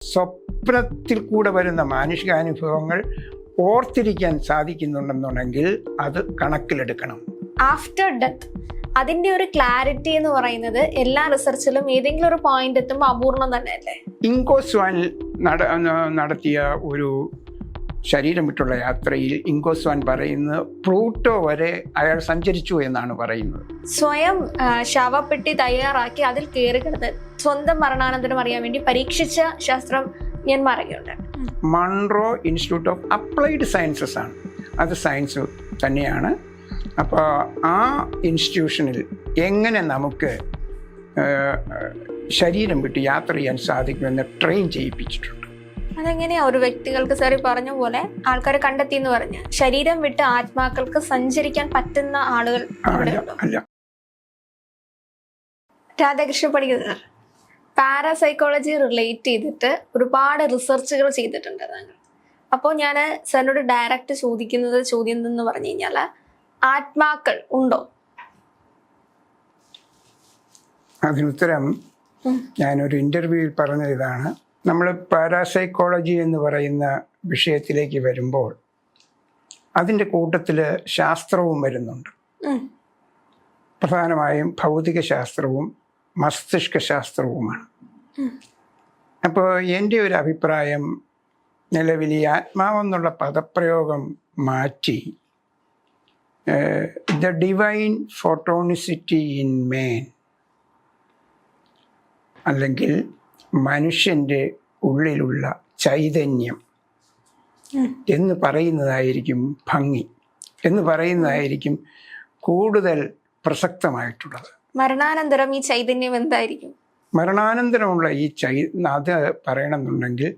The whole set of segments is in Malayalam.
സ്വപ്നത്തിൽ കൂടെ വരുന്ന മാനുഷികാനുഭവങ്ങൾ ഓർത്തിരിക്കാൻ സാധിക്കുന്നുണ്ടെന്നുണ്ടെങ്കിൽ അത് കണക്കിലെടുക്കണം. ആഫ്റ്റർ ഡെത്ത് അതിന്റെ ഒരു ക്ലാരിറ്റി എന്ന് പറയുന്നത് എല്ലാ റിസർച്ചിലും ഏതെങ്കിലും ഒരു പോയിന്റ് എത്തുമ്പോൾ അപൂർണം തന്നെയല്ലേ? ഇങ്കോസ്വാനിൽ നടത്തിയ ഒരു ശരീരം വിട്ടുള്ള യാത്രയിൽ ഇങ്കോസ്വാൻ പറയുന്നത് പ്ലൂട്ടോ വരെ അയാൾ സഞ്ചരിച്ചു എന്നാണ് പറയുന്നത്. സ്വയം ശവപ്പെട്ടി തയ്യാറാക്കി അതിൽ കയറി കിടന്ന് സ്വന്തം മരണാനന്തരം അറിയാൻ വേണ്ടി പരീക്ഷിച്ച ശാസ്ത്രജ്ഞന്മാരൊക്കെയുണ്ട്. Monroe institute of applied sciences ആണ്, അത് സയൻസ് തന്നെയാണ്. അപ്പോൾ ആ ഇൻസ്റ്റിറ്റ്യൂഷനിൽ എങ്ങനെ നമുക്ക് ശരീരം വിട്ട് യാത്ര ചെയ്യാൻ സാധിക്കുമെന്ന് ട്രെയിൻ ചെയ്യിപ്പിച്ചിട്ടുണ്ട്. അതെങ്ങനെയാ ഒരു വ്യക്തികൾക്ക് സാറി പറഞ്ഞ പോലെ ആൾക്കാരെ കണ്ടെത്തി എന്ന് പറഞ്ഞ് ശരീരം വിട്ട് ആത്മാക്കൾക്ക് സഞ്ചരിക്കാൻ പറ്റുന്ന ആളുകൾ അല്ല. Radhakrishna Panicker sir parapsychology relate ചെയ്തിട്ട് ഒരുപാട് റിസർച്ചുകൾ ചെയ്തിട്ടുണ്ട് താങ്കൾ. അപ്പോൾ ഞാൻ സാറിനോട് ഡയറക്റ്റ് ചോദ്യം എന്തെന്ന് പറഞ്ഞു കഴിഞ്ഞാൽ ആത്മാക്കൾ ഉണ്ടോ? അതിനുത്തരം ഞാനൊരു ഇൻ്റർവ്യൂവിൽ പറഞ്ഞ ഇതാണ്. നമ്മൾ പാരാസൈക്കോളജി എന്ന് പറയുന്ന വിഷയത്തിലേക്ക് വരുമ്പോൾ അതിൻ്റെ കൂട്ടത്തിൽ ശാസ്ത്രവും വരുന്നുണ്ട്. പ്രധാനമായും ഭൗതിക ശാസ്ത്രവും മസ്തിഷ്ക ശാസ്ത്രവുമാണ്. അപ്പോൾ എൻ്റെ ഒരു അഭിപ്രായം, നിലവിൽ ഈ ആത്മാവെന്നുള്ള പദപ്രയോഗം മാറ്റി ദ ഡിവൈൻ ഫോട്ടോണിസിറ്റി ഇൻ മേൻ, അല്ലെങ്കിൽ മനുഷ്യൻ്റെ ഉള്ളിലുള്ള ചൈതന്യം എന്ന് പറയുന്നതായിരിക്കും ഭംഗി, എന്ന് പറയുന്നതായിരിക്കും കൂടുതൽ പ്രസക്തമായിട്ടുള്ളത്. മരണാനന്തരം ഈ ചൈതന്യം എന്തായിരിക്കും? മരണാനന്തരമുള്ള ഈ അത് പറയണമെന്നുണ്ടെങ്കിൽ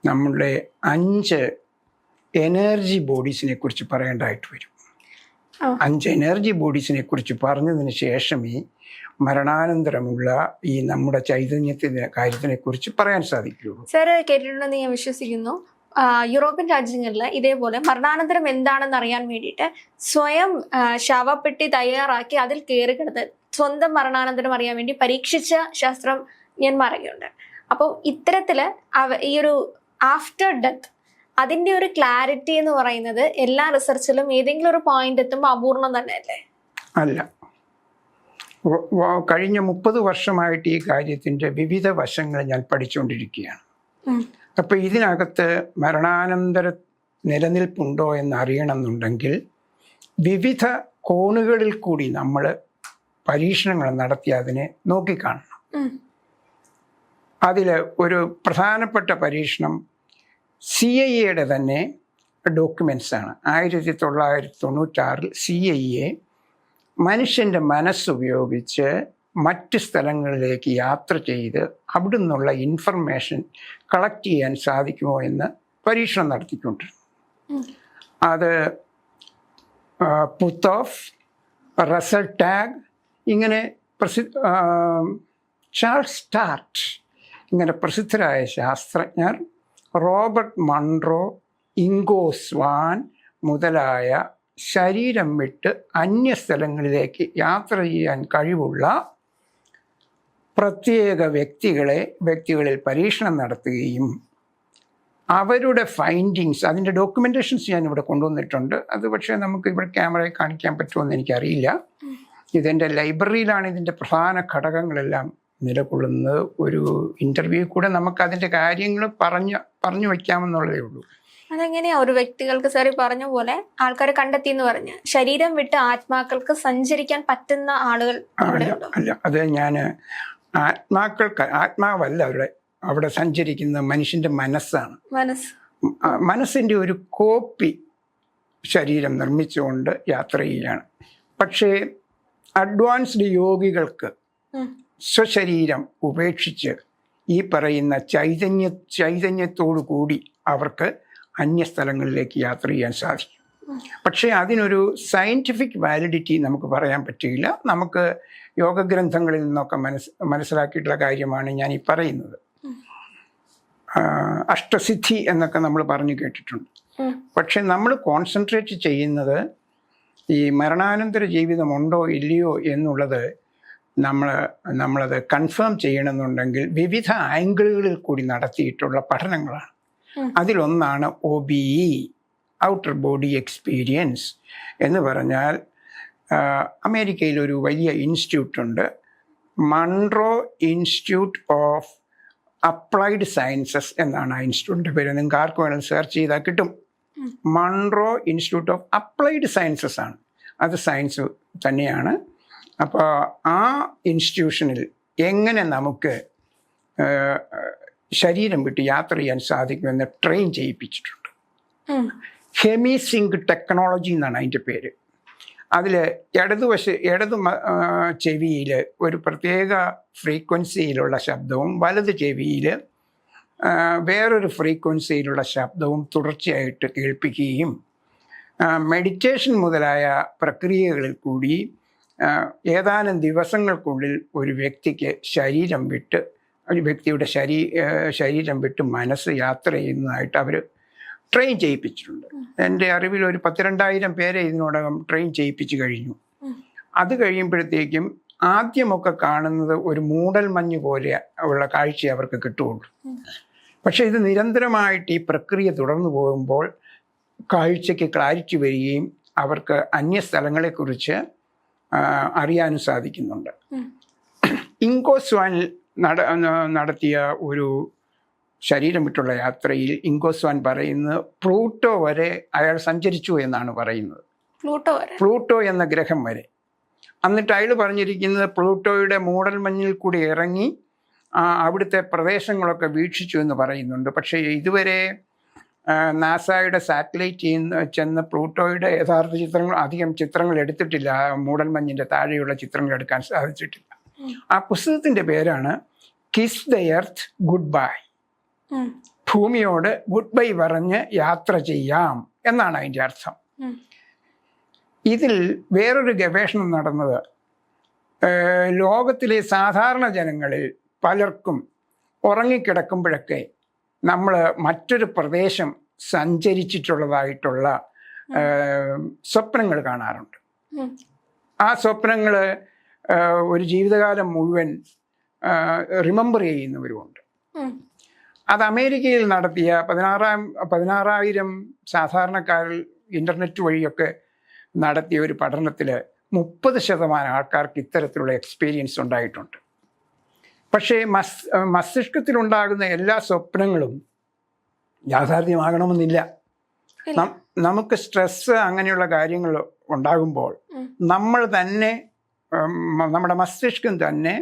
നമ്മളുടെ 5 എനർജി ബോഡീസിനെ കുറിച്ച് പറയേണ്ടതായിട്ട് വരും. 5 എനർജി ബോഡീസിനെ കുറിച്ച് പറഞ്ഞതിന് ശേഷമേ മരണാനന്തരമുള്ള ഈ നമ്മുടെ ചൈതന്യത്തിന്റെ കാര്യത്തിനെ കുറിച്ച് പറയാൻ സാധിക്കുകയുള്ളൂ. സാർ കേട്ടിട്ടുണ്ടെന്ന് ഞാൻ വിശ്വസിക്കുന്നു. യൂറോപ്യൻ രാജ്യങ്ങളിൽ ഇതേപോലെ മരണാനന്തരം എന്താണെന്ന് അറിയാൻ വേണ്ടിയിട്ട് സ്വയം ശവപ്പെട്ടി തയ്യാറാക്കി അതിൽ കയറി കിടന്ന് സ്വന്തം മരണാനന്തരം അറിയാൻ വേണ്ടി പരീക്ഷിച്ച ശാസ്ത്രജ്ഞന്മാരൊക്കെയുണ്ട്. അപ്പോൾ ഇത്തരത്തില് ഈ ഒരു ആഫ്റ്റർ ഡെത്ത് അതിന്റെ ഒരു ക്ലാരിറ്റി എന്ന് പറയുന്നത് എല്ലാ റിസർച്ചിലും ഏതെങ്കിലും ഒരു പോയിന്റ് എത്തുമ്പോൾ അപൂർണം തന്നെയല്ലേ? അല്ല, കഴിഞ്ഞ 30 വർഷമായിട്ട് ഈ കാര്യത്തിൻ്റെ വിവിധ വശങ്ങൾ ഞാൻ പഠിച്ചുകൊണ്ടിരിക്കുകയാണ്. അപ്പോൾ ഇതിനകത്ത് മരണാനന്തര നിലനിൽപ്പുണ്ടോ എന്ന് അറിയണമെന്നുണ്ടെങ്കിൽ വിവിധ കോണുകളിൽ കൂടി നമ്മൾ പരീക്ഷണങ്ങൾ നടത്തി അതിനെ നോക്കിക്കാണണം. അതിൽ ഒരു പ്രധാനപ്പെട്ട പരീക്ഷണം CIA തന്നെ ഡോക്യുമെൻറ്റ്സാണ്. 1996 CIA മനുഷ്യൻ്റെ മനസ്സുപയോഗിച്ച് മറ്റ് സ്ഥലങ്ങളിലേക്ക് യാത്ര ചെയ്ത് അവിടെ നിന്നുള്ള ഇൻഫർമേഷൻ കളക്ട് ചെയ്യാൻ സാധിക്കുമോ എന്ന് പരീക്ഷണം നടത്തിക്കൊണ്ടിരുന്നു. അത് പുത്തോഫ്, റസൽ ടാഗ്, ഇങ്ങനെ ചാൾസ് സ്റ്റാർട്ട്, ഇങ്ങനെ പ്രസിദ്ധരായ ശാസ്ത്രജ്ഞർ, റോബർട്ട് മൺറോ, ഇങ്കോസ്വാൻ മുതലായ ശരീരം വിട്ട് അന്യസ്ഥലങ്ങളിലേക്ക് യാത്ര ചെയ്യാൻ കഴിവുള്ള പ്രത്യേക വ്യക്തികളിൽ പരീക്ഷണം നടത്തുകയും അവരുടെ ഫൈൻഡിങ്സ്, അതിൻ്റെ ഡോക്യുമെൻറ്റേഷൻസ് ഞാനിവിടെ കൊണ്ടുവന്നിട്ടുണ്ട്. അത് പക്ഷേ നമുക്ക് ഇവിടെ ക്യാമറയിൽ കാണിക്കാൻ പറ്റുമെന്ന് എനിക്കറിയില്ല. ഇതെൻ്റെ ലൈബ്രറിയിലാണ് ഇതിൻ്റെ പ്രധാന ഘടകങ്ങളെല്ലാം നിലകൊള്ളുന്നത്. ഒരു ഇൻ്റർവ്യൂ കൂടെ നമുക്ക് അതിൻ്റെ കാര്യങ്ങൾ പറഞ്ഞു വയ്ക്കാമെന്നുള്ളതേ ഉള്ളൂ. അതെങ്ങനെയാ ഒരു വ്യക്തികൾക്ക് സാറി പറഞ്ഞ പോലെ ആൾക്കാരെ കണ്ടെത്തി എന്ന് പറഞ്ഞ് ശരീരം വിട്ട് ആത്മാക്കൾക്ക് സഞ്ചരിക്കാൻ പറ്റുന്ന ആളുകൾ? അല്ല, അത് ഞാൻ ആത്മാവല്ല അവിടെ സഞ്ചരിക്കുന്ന മനുഷ്യൻ്റെ മനസ്സാണ്. മനസ്സിൻ്റെ ഒരു കോപ്പി ശരീരം നിർമ്മിച്ചുകൊണ്ട് യാത്ര ചെയ്യുകയാണ്. പക്ഷേ അഡ്വാൻസ്ഡ് യോഗികൾക്ക് സ്വശരീരം ഉപേക്ഷിച്ച് ഈ പറയുന്ന ചൈതന്യത്തോടു കൂടി അവർക്ക് അന്യസ്ഥലങ്ങളിലേക്ക് യാത്ര ചെയ്യാൻ സാധിക്കും. പക്ഷേ അതിനൊരു സയൻറ്റിഫിക് വാലിഡിറ്റി നമുക്ക് പറയാൻ പറ്റില്ല. നമുക്ക് യോഗഗ്രന്ഥങ്ങളിൽ നിന്നൊക്കെ മനസ്സിലാക്കിയിട്ടുള്ള കാര്യമാണ് ഞാൻ ഈ പറയുന്നത്. അഷ്ടസിദ്ധി എന്നൊക്കെ നമ്മൾ പറഞ്ഞു കേട്ടിട്ടുണ്ട്. പക്ഷെ നമ്മൾ കോൺസെൻട്രേറ്റ് ചെയ്യുന്നത് ഈ മരണാനന്തര ജീവിതമുണ്ടോ ഇല്ലയോ എന്നുള്ളത് നമ്മളത് കൺഫേം ചെയ്യണമെന്നുണ്ടെങ്കിൽ വിവിധ ആംഗിളുകളിൽ കൂടി നടത്തിയിട്ടുള്ള പഠനങ്ങളാണ്. അതിലൊന്നാണ് OBE, ഔട്ടർ ബോഡി എക്സ്പീരിയൻസ് എന്ന് പറഞ്ഞാൽ അമേരിക്കയിൽ ഒരു വലിയ ഇൻസ്റ്റിറ്റ്യൂട്ടുണ്ട്, Monroe institute of applied Sciences എന്നാണ് ആ ഇൻസ്റ്റിറ്റ്യൂട്ടിൻ്റെ പേര്. നിങ്ങൾക്ക് ആർക്ക് വേണമെങ്കിൽ സെർച്ച് ചെയ്താൽ കിട്ടും. Monroe institute of applied sciences ആണ്, അത് സയൻസ് തന്നെയാണ്. അപ്പോൾ ആ ഇൻസ്റ്റിറ്റ്യൂഷനിൽ എങ്ങനെ നമുക്ക് ശരീരം വിട്ട് യാത്ര ചെയ്യാൻ സാധിക്കുമെന്ന് ട്രെയിൻ ചെയ്യിപ്പിച്ചിട്ടുണ്ട്. ഹെമിസിങ്ക് ടെക്നോളജി എന്നാണ് അതിൻ്റെ പേര്. അതിൽ ഇടതു ചെവിയിൽ ഒരു പ്രത്യേക ഫ്രീക്വൻസിയിലുള്ള ശബ്ദവും വലത് ചെവിയിൽ വേറൊരു ഫ്രീക്വൻസിയിലുള്ള ശബ്ദവും തുടർച്ചയായിട്ട് കേൾപ്പിക്കുകയും മെഡിറ്റേഷൻ മുതലായ പ്രക്രിയകളിൽ കൂടി ഏതാനും ദിവസങ്ങൾക്കുള്ളിൽ ഒരു വ്യക്തിക്ക് വ്യക്തിയുടെ ശരീരം വിട്ട് മനസ്സ് യാത്ര ചെയ്യുന്നതായിട്ട് അവർ ട്രെയിൻ ചെയ്യിപ്പിച്ചിട്ടുണ്ട്. എൻ്റെ അറിവിൽ ഒരു 12,000 പേരെ ഇതിനോടകം ട്രെയിൻ ചെയ്യിപ്പിച്ച് കഴിഞ്ഞു. അത് കഴിയുമ്പോഴത്തേക്കും ആദ്യമൊക്കെ കാണുന്നത് ഒരു മൂടൽമഞ്ഞ് പോലെ ഉള്ള കാഴ്ച അവർക്ക് കിട്ടുകയുള്ളൂ. പക്ഷേ ഇത് നിരന്തരമായിട്ട് ഈ പ്രക്രിയ തുടർന്നു പോകുമ്പോൾ കാഴ്ചയ്ക്ക് ക്ലാരിറ്റി വരികയും അവർക്ക് അന്യസ്ഥലങ്ങളെക്കുറിച്ച് അറിയാനും സാധിക്കുന്നുണ്ട്. ഇങ്കോ സ്വാനിൽ നടത്തിയ ഒരു ശരീരം വിട്ടുള്ള യാത്രയിൽ ഇങ്കോ സ്വാൻ പറയുന്നത് പ്ലൂട്ടോ വരെ അയാൾ സഞ്ചരിച്ചു എന്നാണ് പറയുന്നത്. പ്ലൂട്ടോ എന്ന ഗ്രഹം വരെ. എന്നിട്ട് അയാൾ പറഞ്ഞിരിക്കുന്നത് പ്ലൂട്ടോയുടെ മൂടൽമഞ്ഞിൽ കൂടി ഇറങ്ങി അവിടുത്തെ പ്രദേശങ്ങളൊക്കെ വീക്ഷിച്ചു എന്ന് പറയുന്നുണ്ട്. പക്ഷേ ഇതുവരെ നാസയുടെ സാറ്റലൈറ്റ് ചെന്ന് പ്ലൂട്ടോയുടെ യഥാർത്ഥ അധികം ചിത്രങ്ങൾ എടുത്തിട്ടില്ല. മൂടൽമഞ്ഞിൻ്റെ താഴെയുള്ള ചിത്രങ്ങൾ എടുക്കാൻ സാധിച്ചിട്ടില്ല. ആ പുസ്തകത്തിൻ്റെ പേരാണ് kiss the earth goodbye. ഭൂമിയോട് ഗുഡ് ബൈ പറഞ്ഞ് യാത്ര ചെയ്യാം എന്നാണ് അതിൻ്റെ അർത്ഥം. ഇതിൽ വേറൊരു ഗവേഷണം നടന്നത് ലോകത്തിലെ സാധാരണ ജനങ്ങളിൽ പലർക്കും ഉറങ്ങിക്കിടക്കുമ്പോഴൊക്കെ നമ്മൾ മറ്റൊരു പ്രദേശം സഞ്ചരിച്ചിട്ടുള്ളതായിട്ടുള്ള സ്വപ്നങ്ങൾ കാണാറുണ്ട്. ആ സ്വപ്നങ്ങൾ ഒരു ജീവിതകാലം മുഴുവൻ റിമെമ്പർ ചെയ്യുന്നവരുമുണ്ട്. അത് അമേരിക്കയിൽ നടത്തിയ 16,000 സാധാരണക്കാരിൽ ഇൻ്റർനെറ്റ് വഴിയൊക്കെ നടത്തിയ ഒരു പഠനത്തിൽ 30% ആൾക്കാർക്ക് ഇത്തരത്തിലുള്ള എക്സ്പീരിയൻസ് ഉണ്ടായിട്ടുണ്ട്. പക്ഷേ മസ്തിഷ്കത്തിലുണ്ടാകുന്ന എല്ലാ സ്വപ്നങ്ങളും യാഥാർത്ഥ്യമാകണമെന്നില്ല. നമുക്ക് സ്ട്രെസ് അങ്ങനെയുള്ള കാര്യങ്ങൾ ഉണ്ടാകുമ്പോൾ നമ്മൾ തന്നെ നമ്മുടെ മസ്തിഷ്കം തന്നെ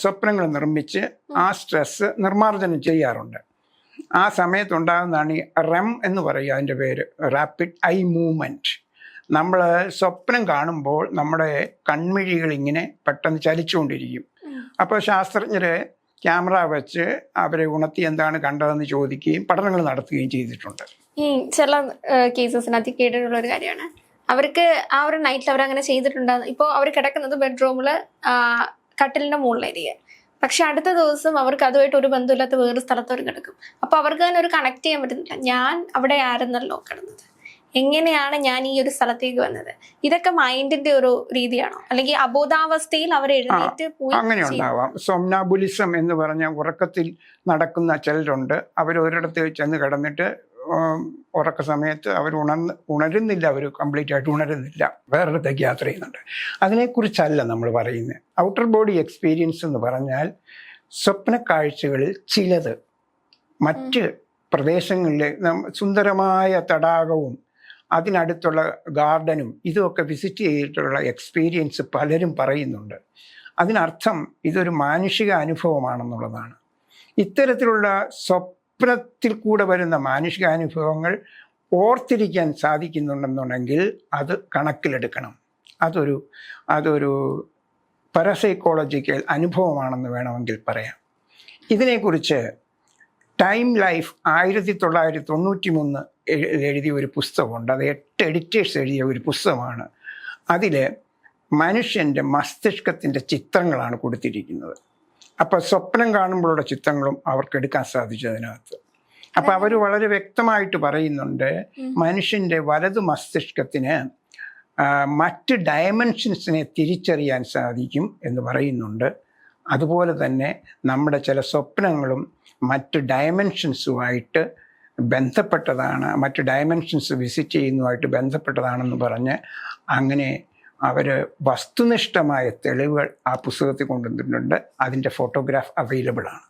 സ്വപ്നങ്ങൾ നിർമ്മിച്ച് ആ സ്ട്രെസ് നിർമ്മാർജ്ജനം ചെയ്യാറുണ്ട്. ആ സമയത്തുണ്ടാകുന്നതാണ് ഈ REM എന്ന് പറയുക, അതിൻ്റെ പേര് റാപ്പിഡ് ഐ മൂവ്മെൻറ്റ്. നമ്മൾ സ്വപ്നം കാണുമ്പോൾ നമ്മുടെ കൺമിഴികൾ ഇങ്ങനെ പെട്ടെന്ന് ചലിച്ചുകൊണ്ടിരിക്കും. അപ്പോൾ ശാസ്ത്രജ്ഞരെ ക്യാമറ വെച്ച് അവരെ ഉണർത്തി എന്താണ് കണ്ടതെന്ന് ചോദിക്കുകയും പഠനങ്ങൾ നടത്തുകയും ചെയ്തിട്ടുണ്ട്. ഈ ചില കേസസിനകത്ത് കേട്ടിട്ടുള്ള ഒരു കാര്യമാണ്, അവർക്ക് ആ ഒരു നൈറ്റിൽ അവരങ്ങനെ ചെയ്തിട്ടുണ്ടാകും. ഇപ്പോൾ അവർ കിടക്കുന്നത് ബെഡ്റൂമിൽ കട്ടിലിൻ്റെ മുകളിലായിരിക്കും. പക്ഷെ അടുത്ത ദിവസം അവർക്ക് അതുമായിട്ട് ഒരു ബന്ധമില്ലാത്ത വേറെ സ്ഥലത്ത് അവർ കിടക്കും. അപ്പോൾ അവർക്ക് തന്നെ ഒരു കണക്ട് ചെയ്യാൻ പറ്റുന്നില്ല. ഞാൻ അവിടെ ആയിരുന്നല്ലോ കിടന്നത്, എങ്ങനെയാണ് ഞാൻ ഈ ഒരു സ്ഥലത്തേക്ക് വന്നത്? ഇതൊക്കെ മൈൻഡിന്റെ ഒരു രീതിയാണോ, അല്ലെങ്കിൽ അബോധാവസ്ഥയിൽ അവർ എഴുന്നേറ്റ് പോയി? അങ്ങനെ ഉണ്ടാവാം. സൊംനാബുലിസം എന്ന് പറഞ്ഞ ഉറക്കത്തിൽ നടക്കുന്ന ചിലരുണ്ട്. അവർ ഒരിടത്ത് ചെന്ന് കിടന്നിട്ട് ഉറക്ക സമയത്ത് അവർ ഉണരുന്നില്ല, അവർ കംപ്ലീറ്റ് ആയിട്ട് ഉണരുന്നില്ല, വേറൊരിടത്തേക്ക് യാത്ര ചെയ്യുന്നുണ്ട്. അതിനെക്കുറിച്ചല്ല നമ്മൾ പറയുന്നത്. ഔട്ടർ ബോഡി എക്സ്പീരിയൻസ് എന്ന് പറഞ്ഞാൽ സ്വപ്ന കാഴ്ചകളിൽ ചിലത് മറ്റ് പ്രദേശങ്ങളിൽ സുന്ദരമായ തടാകവും അതിനടുത്തുള്ള ഗാർഡനും ഇതുമൊക്കെ വിസിറ്റ് ചെയ്തിട്ടുള്ള എക്സ്പീരിയൻസ് പലരും പറയുന്നുണ്ട്. അതിനർത്ഥം ഇതൊരു മാനുഷിക അനുഭവമാണെന്നുള്ളതാണ്. ഇത്തരത്തിലുള്ള സ്വപ്നത്തിൽ കൂടെ വരുന്ന മാനുഷികാനുഭവങ്ങൾ ഓർത്തിരിക്കാൻ സാധിക്കുന്നുണ്ടെന്നുണ്ടെങ്കിൽ അത് കണക്കിലെടുക്കണം. അതൊരു പാരസൈക്കോളജിക്കൽ അനുഭവമാണെന്ന് വേണമെങ്കിൽ പറയാം. ഇതിനെക്കുറിച്ച് ടൈം ലൈഫ് 1993 എഴുതിയ ഒരു പുസ്തകമുണ്ട്. അത് 8 എഡിറ്റേഴ്സ് എഴുതിയ ഒരു പുസ്തകമാണ്. അതിൽ മനുഷ്യൻ്റെ മസ്തിഷ്കത്തിൻ്റെ ചിത്രങ്ങളാണ് കൊടുത്തിരിക്കുന്നത്. അപ്പോൾ സ്വപ്നം കാണുമ്പോഴുള്ള ചിത്രങ്ങളും അവർക്ക് എടുക്കാൻ സാധിച്ചു അതിനകത്ത്. അപ്പോൾ അവർ വളരെ വ്യക്തമായിട്ട് പറയുന്നുണ്ട്, മനുഷ്യൻ്റെ വലതു മസ്തിഷ്കത്തിന് മറ്റ് ഡയമെൻഷൻസിനെ തിരിച്ചറിയാൻ സാധിക്കും എന്ന് പറയുന്നുണ്ട്. അതുപോലെ തന്നെ നമ്മുടെ ചില സ്വപ്നങ്ങളും മറ്റ് ഡയമെൻഷൻസുമായിട്ട് ബന്ധപ്പെട്ടതാണ്, മറ്റ് ഡയമെൻഷൻസ് വിസിറ്റ് ചെയ്യുന്നതുമായിട്ട് ബന്ധപ്പെട്ടതാണെന്ന് പറഞ്ഞ് അങ്ങനെ അവർ വസ്തുനിഷ്ഠമായ തെളിവുകൾ ആ പുസ്തകത്തിൽ കൊണ്ടുവന്നിട്ടുണ്ട്. അതിൻ്റെ ഫോട്ടോഗ്രാഫ് അവൈലബിൾ ആണ്.